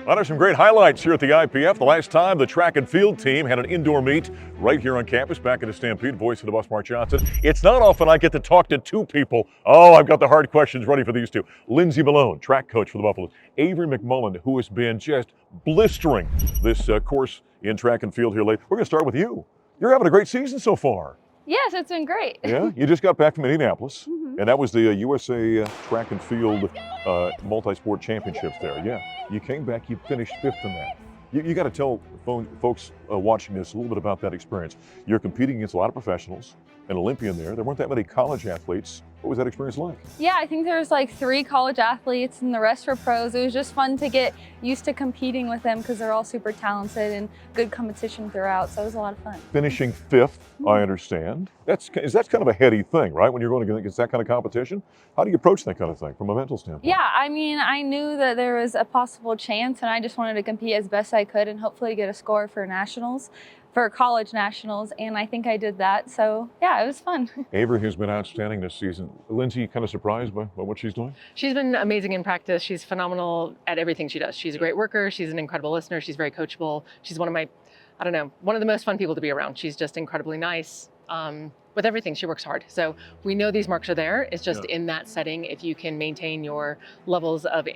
On to some great highlights here at the IPF. The last time the track and field team had an indoor meet right here on campus back at the Stampede. Voice of the bus, Mark Johnson. It's not often I get to talk to two people. Oh, I've got the hard questions ready for these two. LINDSEY MALONE, track coach for the Buffaloes. AVERY McMULLEN, who has been just blistering this course in track and field here lately. We're going to start with you. You're having a great season so far. Yes, it's been great. Yeah, you just got back from Indianapolis, and that was the USA Track and Field Multi-Sport Championships there. Yeah, you came back, you finished 5th in that. You got to tell folks watching this a little bit about that experience. You're competing against a lot of professionals, an Olympian there. There weren't that many college athletes. What was that experience like? Yeah, I think there was like 3 college athletes and the rest were pros. It was just fun to get used to competing with them because they're all super talented and good competition throughout, so it was a lot of fun. Finishing 5th, I understand. That's kind of a heady thing, right? When you're going against that kind of competition? How do you approach that kind of thing from a mental standpoint? Yeah, I mean, I knew that there was a possible chance and I just wanted to compete as best I could and hopefully get a score for nationals, for college nationals, and I think I did that. So yeah, it was fun. Avery has been outstanding this season. LINDSEY, kind of surprised by what she's doing? She's been amazing in practice. She's phenomenal at everything she does. She's a great worker. She's an incredible listener. She's very coachable. She's one of the most fun people to be around. She's just incredibly nice. With everything, she works hard. So we know these marks are there. It's just in that setting, if you can maintain your levels of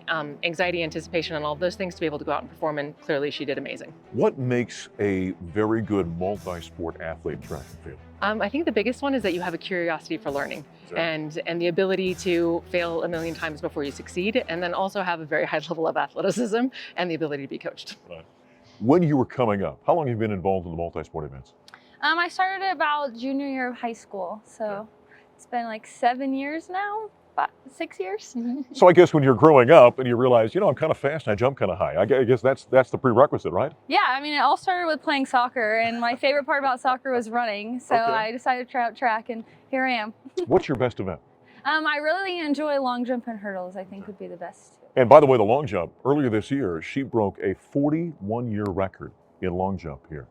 anxiety, anticipation, and all of those things to be able to go out and perform, and clearly she did amazing. What makes a very good multi-sport athlete in track and field? I think the biggest one is that you have a curiosity for learning and the ability to fail a million times before you succeed, and then also have a very high level of athleticism and the ability to be coached. Right. When you were coming up, how long have you been involved in the multi-sport events? I started about junior year of high school, so it's been like 7 years now, 6 years. So I guess when you're growing up and you realize, I'm kind of fast and I jump kind of high, I guess that's the prerequisite, right? Yeah, I mean, it all started with playing soccer, and my favorite part about soccer was running, so I decided to try out track, and here I am. What's your best event? I really enjoy long jump and hurdles, I think would be the best. And by the way, the long jump, earlier this year, she broke a 41-year record in long jump here.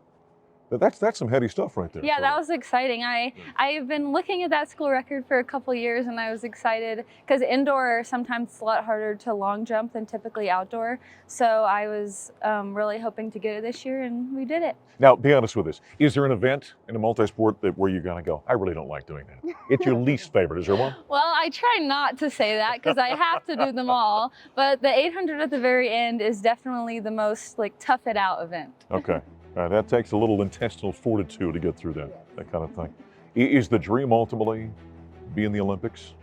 That's some heady stuff right there. Yeah, that was exciting. I've been looking at that school record for a couple years, and I was excited because indoor sometimes it's a lot harder to long jump than typically outdoor. So I was really hoping to get it this year, and we did it. Now, be honest with us. Is there an event in a multi-sport where you're going to go, I really don't like doing that? It's your least favorite. Is there one? Well, I try not to say that because I have to do them all. But the 800 at the very end is definitely the most tough it out event. Okay. That takes a little intestinal fortitude to get through that kind of thing. Is the dream ultimately be in the Olympics?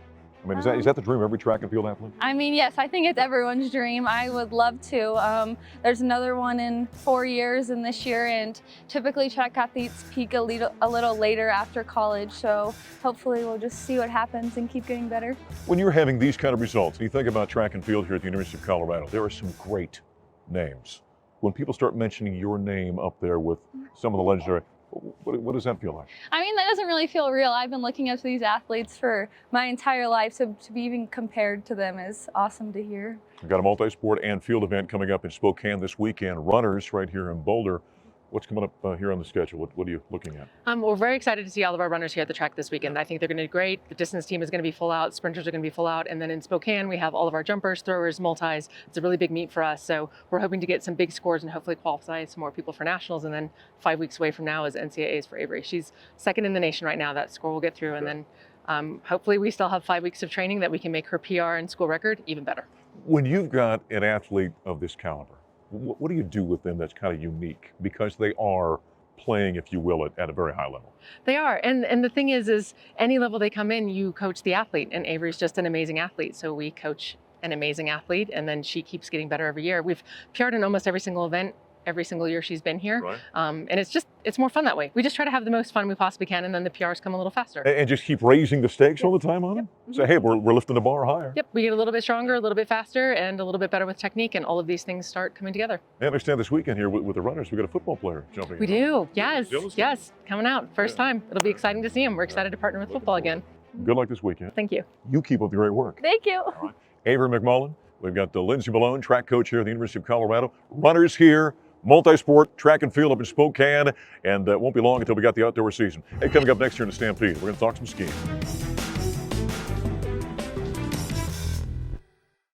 I mean, is that the dream of every track and field athlete? I mean, yes, I think it's everyone's dream. I would love to. There's another one in 4 years and this year, and typically track athletes peak a little later after college, so hopefully we'll just see what happens and keep getting better. When you're having these kind of results, and you think about track and field here at the University of Colorado, there are some great names. When people start mentioning your name up there with some of the legendary, what does that feel like? I mean, that doesn't really feel real. I've been looking up to these athletes for my entire life, so to be even compared to them is awesome to hear. We've got a multi-sport and field event coming up in Spokane this weekend. Runners right here in Boulder. What's coming up here on the schedule? What are you looking at? We're very excited to see all of our runners here at the track this weekend. I think they're going to do great. The distance team is going to be full out. Sprinters are going to be full out. And then in Spokane, we have all of our jumpers, throwers, multis. It's a really big meet for us. So we're hoping to get some big scores and hopefully qualify some more people for nationals. And then 5 weeks away from now is NCAAs for Avery. She's second in the nation right now. That score will get through. And then hopefully we still have 5 weeks of training that we can make her PR and school record even better. When you've got an athlete of this caliber, what do you do with them that's kind of unique? Because they are playing, if you will, at a very high level. They are, and the thing is any level they come in, you coach the athlete, and Avery's just an amazing athlete. So we coach an amazing athlete, and then she keeps getting better every year. We've PR'd in almost every single event, every single year she's been here. Right. And it's more fun that way. We just try to have the most fun we possibly can, and then the PRs come a little faster. And just keep raising the stakes all the time on them? Say, hey, we're lifting the bar higher. Yep, we get a little bit stronger, a little bit faster, and a little bit better with technique, and all of these things start coming together. I understand this weekend here with the runners, we've got a football player jumping. We do, yes, coming out, first time. It'll be exciting to see him. We're excited to partner with football again. Good luck this weekend. Thank you. You keep up the great work. Thank you. All right. Avery McMULLEN, we've got LINDSEY MALONE, track coach here at the University of Colorado. Runners here, multi-sport, track and field up in Spokane, and it won't be long until we got the outdoor season. Hey, coming up next year in the Stampede, we're going to talk some skiing.